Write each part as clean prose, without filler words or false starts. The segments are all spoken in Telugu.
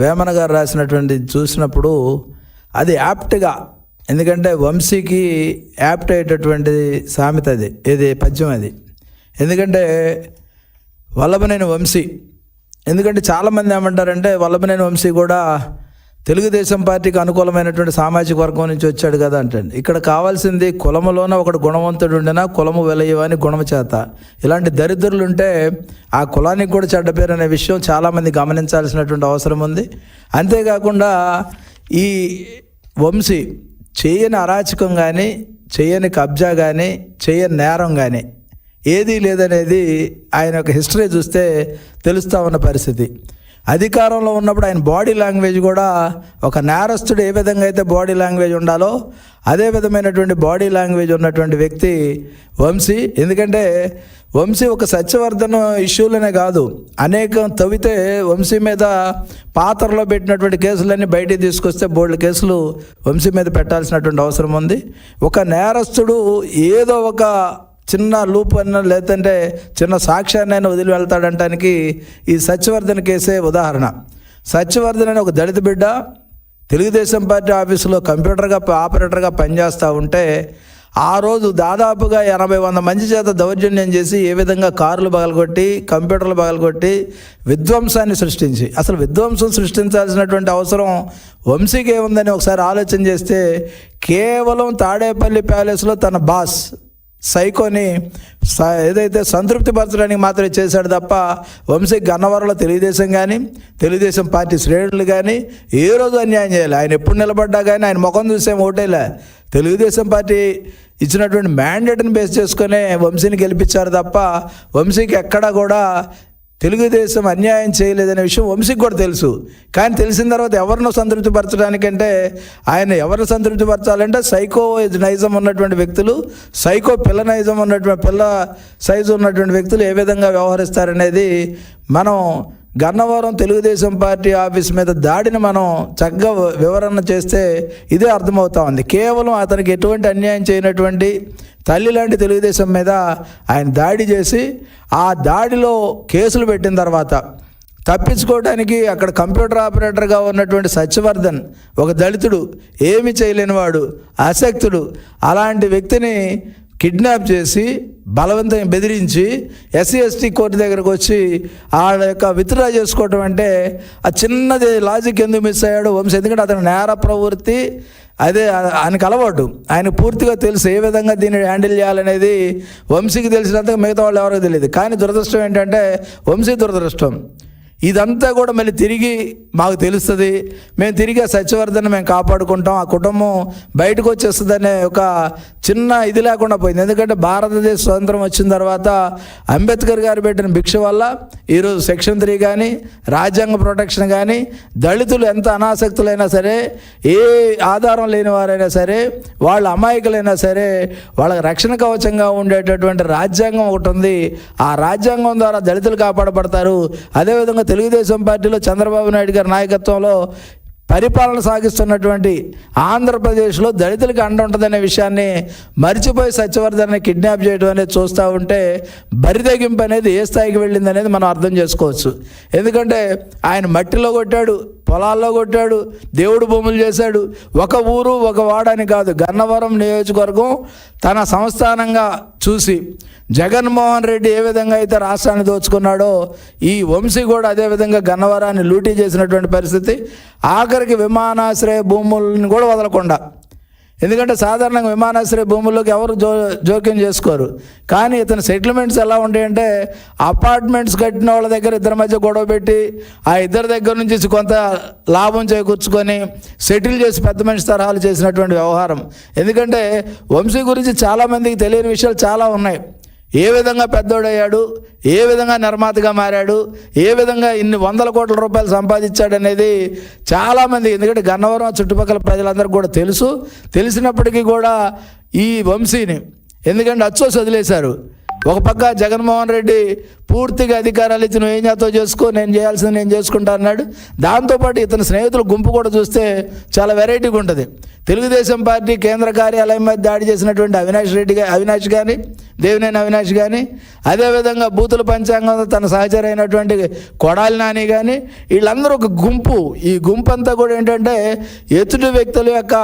వేమన గారు రాసినటువంటి చూసినప్పుడు అది యాప్ట్గా, ఎందుకంటే వంశీకి యాప్ట్ అయ్యేటటువంటి సామెత అది, ఇది పద్యం అది. ఎందుకంటే వల్లభనేని వంశీ, ఎందుకంటే చాలామంది ఏమంటారంటే వల్లభనేని వంశీ కూడా తెలుగుదేశం పార్టీకి అనుకూలమైనటువంటి సామాజిక వర్గం నుంచి వచ్చాడు కదా అంటే, ఇక్కడ కావాల్సింది కులములోన ఒకడు గుణవంతుడు ఉండినా కులము వెలయవని గుణము చేత. ఇలాంటి దరిద్రులు ఉంటే ఆ కులానికి కూడా చెడ్డ పేరు అనే విషయం చాలామంది గమనించాల్సినటువంటి అవసరం ఉంది. అంతేకాకుండా ఈ వంశీ చేయని అరాచకం కానీ, చేయని కబ్జా కానీ, చేయని నేరం కానీ ఏదీ లేదనేది ఆయన యొక్క హిస్టరీ చూస్తే తెలుస్తూ ఉన్న పరిస్థితి. అధికారంలో ఉన్నప్పుడు ఆయన బాడీ లాంగ్వేజ్ కూడా ఒక నేరస్తుడు ఏ విధంగా అయితే బాడీ లాంగ్వేజ్ ఉండాలో అదే విధమైనటువంటి బాడీ లాంగ్వేజ్ ఉన్నటువంటి వ్యక్తి వంశీ. ఎందుకంటే వంశీ ఒక సత్యవర్ధన ఇష్యూలనే కాదు, అనేకం తవ్వితే వంశీ మీద పాత్రలో పెట్టినటువంటి కేసులన్నీ బయటికి తీసుకొస్తే బోల్డ్ కేసులు వంశీ మీద పెట్టాల్సినటువంటి అవసరం ఉంది. ఒక నేరస్తుడు ఏదో ఒక చిన్న లూప్ అన్న లేదంటే చిన్న సాక్ష్యాన్ని అయినా వదిలి వెళ్తాడంటానికి ఈ సత్యవర్ధన్ కేసే ఉదాహరణ. సత్యవర్ధన్ అనే ఒక దళిత బిడ్డ తెలుగుదేశం పార్టీ ఆఫీసులో ఆపరేటర్గా పనిచేస్తూ ఉంటే ఆ రోజు దాదాపుగా 80-100 మంది చేత దౌర్జన్యం చేసి ఏ విధంగా కార్లు పగలగొట్టి, కంప్యూటర్లు పగలగొట్టి విధ్వంసాన్ని సృష్టించి, అసలు విధ్వంసం సృష్టించాల్సినటువంటి అవసరం వంశీకి ఏముందని ఒకసారి ఆలోచన చేస్తే కేవలం తాడేపల్లి ప్యాలెస్లో తన బాస్ సైకోని ఏదైతే సంతృప్తి పరచడానికి మాత్రమే చేశాడు తప్ప వంశీ గన్నవరంలో తెలుగుదేశం కానీ, తెలుగుదేశం పార్టీ శ్రేణులు కానీ ఏ రోజు అన్యాయం చేయాలి. ఆయన ఎప్పుడు నిలబడ్డా కానీ ఆయన ముఖం చూసే ఓటేలే. తెలుగుదేశం పార్టీ ఇచ్చినటువంటి మ్యాండేట్ని బేస్ చేసుకునే వంశీని గెలిపించారు తప్ప వంశీకి ఎక్కడా కూడా తెలుగుదేశం అన్యాయం చేయలేదనే విషయం వంశీకి కూడా తెలుసు. కానీ తెలిసిన తర్వాత ఎవరినో సంతృప్తిపరచడానికంటే, ఆయన ఎవరిని సంతృప్తిపరచాలంటే సైకో నైజం ఉన్నటువంటి వ్యక్తులు, సైకో పిల్ల నైజం ఉన్నటువంటి పిల్ల సైజు ఉన్నటువంటి వ్యక్తులు ఏ విధంగా వ్యవహరిస్తారనేది మనం గన్నవరం తెలుగుదేశం పార్టీ ఆఫీస్ మీద దాడిని మనం చక్కగా వివరణ చేస్తే ఇదే అర్థమవుతా ఉంది. కేవలం అతనికి ఎటువంటి అన్యాయం చేయనటువంటి తల్లి లాంటి తెలుగుదేశం మీద ఆయన దాడి చేసి ఆ దాడిలో కేసులు పెట్టిన తర్వాత తప్పించుకోవడానికి అక్కడ కంప్యూటర్ ఆపరేటర్గా ఉన్నటువంటి సత్యవర్ధన్ ఒక దళితుడు, ఏమి చేయలేనివాడు, అశక్తుడు, అలాంటి వ్యక్తిని కిడ్నాప్ చేసి బలవంతం బెదిరించి SC/ST కోర్టు దగ్గరకు వచ్చి ఆ యొక్క విత్డ్రా చేసుకోవటం అంటే ఆ చిన్నది లాజిక్ ఎందుకు మిస్ అయ్యాడు వంశీ? ఎందుకంటే అతను నేర ప్రవృత్తి అదే ఆయనకు అలవాటు, ఆయన పూర్తిగా తెలుసు ఏ విధంగా దీన్ని హ్యాండిల్ చేయాలనేది వంశీకి తెలిసినంతగా మిగతా వాళ్ళు ఎవరికి తెలియదు. కానీ దురదృష్టం ఏంటంటే వంశీ దురదృష్టం ఇదంతా కూడా మళ్ళీ తిరిగి మాకు తెలుస్తుంది, మేము తిరిగి సత్యవర్ధన్ మేము కాపాడుకుంటాం, ఆ కుటుంబం బయటకు వచ్చేస్తుందనే ఒక చిన్న ఇది లేకుండా పోయింది. ఎందుకంటే భారతదేశ స్వతంత్రం వచ్చిన తర్వాత అంబేద్కర్ గారు పెట్టిన భిక్ష వల్ల ఈరోజు సెక్షన్ 3 కానీ, రాజ్యాంగ ప్రొటెక్షన్ కానీ, దళితులు ఎంత అనాసక్తులైనా సరే, ఏ ఆధారం లేని వారైనా సరే, వాళ్ళ అమాయకులైనా సరే, వాళ్ళకి రక్షణ కవచంగా ఉండేటటువంటి రాజ్యాంగం ఒకటి ఉంది. ఆ రాజ్యాంగం ద్వారా దళితులు కాపాడబడతారు. అదేవిధంగా తెలుగుదేశం పార్టీలో చంద్రబాబు నాయుడు గారి నాయకత్వంలో పరిపాలన సాగిస్తున్నటువంటి ఆంధ్రప్రదేశ్లో దళితులకు అండ ఉంటుందనే విషయాన్ని మర్చిపోయి సత్యవర్ధన్ని కిడ్నాప్ చేయడం అనేది చూస్తూ ఉంటే బరితెగింపు అనేది ఏ స్థాయికి వెళ్ళింది అనేది మనం అర్థం చేసుకోవచ్చు. ఎందుకంటే ఆయన మట్టిలో కొట్టాడు, పొలాల్లో కొట్టాడు, దేవుడు భూములు చేశాడు. ఒక ఊరు ఒక వాడని కాదు, గన్నవరం నియోజకవర్గం తన సంస్థానంగా చూసి జగన్మోహన్ రెడ్డి ఏ విధంగా అయితే రాష్ట్రాన్ని దోచుకున్నాడో ఈ వంశీ కూడా అదేవిధంగా గన్నవరాన్ని లూటీ చేసినటువంటి పరిస్థితి. ఆఖరికి విమానాశ్రయ భూములను కూడా వదలకుండా, ఎందుకంటే సాధారణంగా విమానాశ్రయ భూముల్లోకి ఎవరు జోక్యం చేసుకోరు. కానీ ఇతని సెటిల్మెంట్స్ ఎలా ఉంటాయంటే అపార్ట్మెంట్స్ కట్టిన వాళ్ళ దగ్గర ఇద్దరి మధ్య గొడవ పెట్టి ఆ ఇద్దరి దగ్గర నుంచి కొంత లాభం చేకూర్చుకొని సెటిల్ చేసి పెద్ద మనిషి తరహాలు చేసినటువంటి వ్యవహారం. ఎందుకంటే వంశీ గురించి చాలామందికి తెలియని విషయాలు చాలా ఉన్నాయి. ఏ విధంగా పెద్దోడయ్యాడు, ఏ విధంగా నిర్మాతగా మారాడు, ఏ విధంగా ఇన్ని 100 కోట్ల రూపాయలు సంపాదించాడు అనేది చాలామంది, ఎందుకంటే గన్నవరం చుట్టుపక్కల ప్రజలందరికీ కూడా తెలిసినప్పటికీ కూడా ఈ వంశీని ఎందుకంటే అచ్చోసి వదిలేశారు. ఒక పక్క జగన్మోహన్ రెడ్డి పూర్తిగా అధికారాలు ఇచ్చి నువ్వు ఏం చేస్తావు చేసుకో, నేను చేయాల్సింది నేను చేసుకుంటా అన్నాడు. దాంతోపాటు ఇతని స్నేహితుల గుంపు కూడా చూస్తే చాలా వెరైటీగా ఉంటుంది. తెలుగుదేశం పార్టీ కేంద్ర కార్యాలయం మీద దాడి చేసినటువంటి అవినాష్ కానీ, దేవినేని అవినాష్ కానీ, అదేవిధంగా బూతుల పంచాంగం తన సహచర అయినటువంటి కొడాలి నాని కానీ, వీళ్ళందరూ ఒక గుంపు. ఈ గుంపు అంతా కూడా ఏంటంటే ఎదుటి వ్యక్తుల యొక్క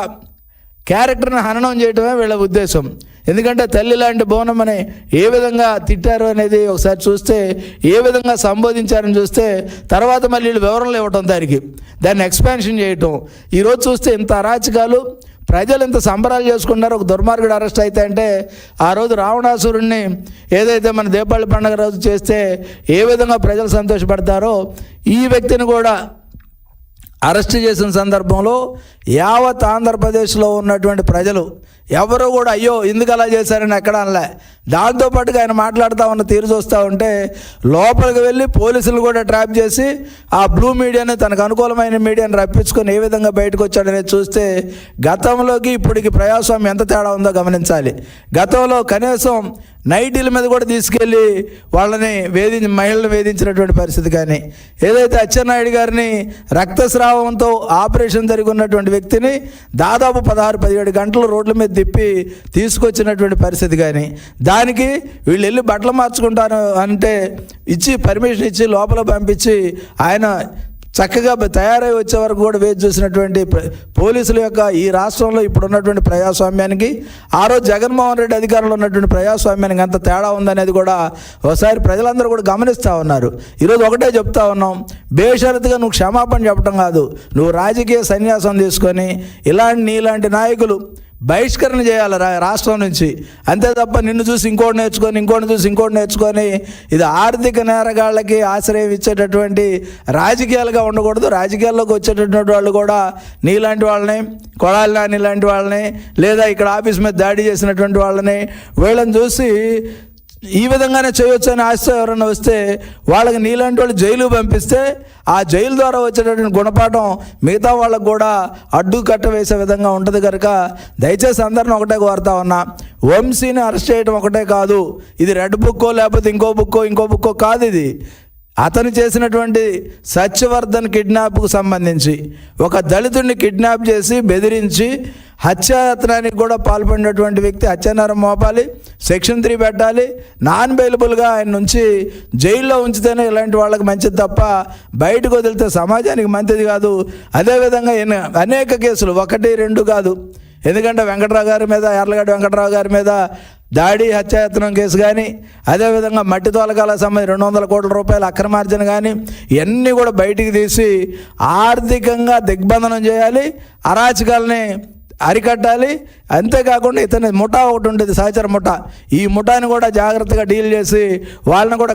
క్యారెక్టర్ని హననం చేయడమే వీళ్ళ ఉద్దేశం. ఎందుకంటే తల్లి లాంటి బోనమ్మని ఏ విధంగా తిట్టారు అనేది ఒకసారి చూస్తే, ఏ విధంగా సంబోధించారని చూస్తే, తర్వాత మళ్ళీ వీళ్ళు వివరణలు ఇవ్వటం, దాన్ని ఎక్స్పాన్షన్ చేయటం. ఈరోజు చూస్తే ఇంత అరాచకాలు, ప్రజలు ఇంత సంబరాలు చేసుకున్నారు. ఒక దుర్మార్గుడు అరెస్ట్ అయితే అంటే ఆ రోజు రావణాసురుణ్ణి ఏదైతే మన దీపావళి పండుగ రోజు చేస్తే ఏ విధంగా ప్రజలు సంతోషపడతారో, ఈ వ్యక్తిని కూడా అరెస్ట్ చేసిన సందర్భంలో యావత్ ఆంధ్రప్రదేశ్లో ఉన్నటువంటి ప్రజలు ఎవరు కూడా అయ్యో ఎందుకు అలా చేశారని ఎక్కడ అనలే. దాంతోపాటుగా ఆయన మాట్లాడుతూ ఉన్న తీరు చూస్తూ ఉంటే లోపలికి వెళ్ళి పోలీసులు కూడా ట్రాప్ చేసి ఆ బ్లూ మీడియాని, తనకు అనుకూలమైన మీడియాని రప్పించుకొని ఏ విధంగా బయటకు వచ్చాడనేది చూస్తే గతంలోకి ఇప్పటికి ప్రజాస్వామ్యం ఎంత తేడా ఉందో గమనించాలి. గతంలో కనీసం నైటీల మీద కూడా తీసుకెళ్ళి వాళ్ళని మహిళలను వేధించినటువంటి పరిస్థితి కానీ, ఏదైతే అచ్చెన్నాయుడు గారిని రక్తస్రావంతో ఆపరేషన్ జరిగి ఉన్నటువంటి వ్యక్తిని దాదాపు 16-17 గంటలు రోడ్ల మీద తిప్పి తీసుకొచ్చినటువంటి పరిస్థితి కానీ, దానికి వీళ్ళు వెళ్ళి బట్టలు మార్చుకుంటాను అంటే పర్మిషన్ ఇచ్చి లోపల పంపించి ఆయన చక్కగా తయారై వచ్చే వరకు కూడా వేచి చూసినటువంటి పోలీసుల యొక్క ఈ రాష్ట్రంలో ఇప్పుడు ఉన్నటువంటి ప్రజాస్వామ్యానికి, ఆ రోజు జగన్మోహన్ రెడ్డి అధికారంలో ఉన్నటువంటి ప్రజాస్వామ్యానికి అంత తేడా ఉందనేది కూడా ఒకసారి ప్రజలందరూ కూడా గమనిస్తూ ఉన్నారు. ఈరోజు ఒకటే చెప్తా ఉన్నాం, బేషరతుగా నువ్వు క్షమాపణ చెప్పడం కాదు, నువ్వు రాజకీయ సన్యాసం తీసుకొని నీలాంటి నాయకులు బహిష్కరణ చేయాలి రాష్ట్రం నుంచి. అంతే తప్ప నిన్ను చూసి ఇంకోటి నేర్చుకొని, ఇంకోటి చూసి ఇంకోటి నేర్చుకొని ఇది ఆర్థిక నేరగాళ్ళకి ఆశ్రయం ఇచ్చేటటువంటి రాజకీయాలుగా ఉండకూడదు. రాజకీయాల్లోకి వచ్చేటటువంటి వాళ్ళు కూడా నీలాంటి వాళ్ళని, కొడాలి నాని లాంటి వాళ్ళని, లేదా ఇక్కడ ఆఫీస్ మీద దాడి చేసినటువంటి వాళ్ళని, వీళ్ళని చూసి ఈ విధంగానే చేయొచ్చు అని ఆశ ఎవరైనా వస్తే వాళ్ళకి నీలాంటి వాళ్ళు జైలు పంపిస్తే ఆ జైలు ద్వారా వచ్చేటటువంటి గుణపాఠం మిగతా వాళ్ళకు కూడా అడ్డు కట్ట వేసే విధంగా ఉంటుంది. కనుక దయచేసి అందరిని ఒకటే కోరుతా ఉన్నా, వంశీని అరెస్ట్ చేయడం ఒకటే కాదు, ఇది రెడ్ బుక్కో లేకపోతే ఇంకో బుక్కో కాదు. ఇది అతను చేసినటువంటి సత్యవర్ధన్ కిడ్నాప్కు సంబంధించి ఒక దళితుడిని కిడ్నాప్ చేసి బెదిరించి హత్యాయత్నానికి కూడా పాల్పడినటువంటి వ్యక్తి హత్యానేరం మోపాలి, సెక్షన్ 3 పెట్టాలి, నాన్ బెయిలబుల్గా ఆయన నుంచి జైల్లో ఉంచితేనే ఇలాంటి వాళ్ళకి మంచిది తప్ప బయటకు వదిలితే సమాజానికి మంచిది కాదు. అదేవిధంగా అనేక కేసులు 1-2 కాదు. ఎందుకంటే వెంకట్రావు గారి మీద, యార్లగడ్డ వెంకట్రావు గారి మీద దాడి హత్యాయత్నం కేసు కానీ, అదేవిధంగా మట్టి తోలకాలకు సంబంధించి 200 కోట్ల రూపాయల అక్రమార్జన కానీ, ఇవన్నీ కూడా బయటికి తీసి ఆర్థికంగా దిగ్బంధనం చేయాలి, అరాచకాలని అరికట్టాలి. అంతేకాకుండా ఇతని ముఠా ఒకటి ఉండేది, సహచర ముఠా, ఈ ముఠాని కూడా జాగ్రత్తగా డీల్ చేసి వాళ్ళని కూడా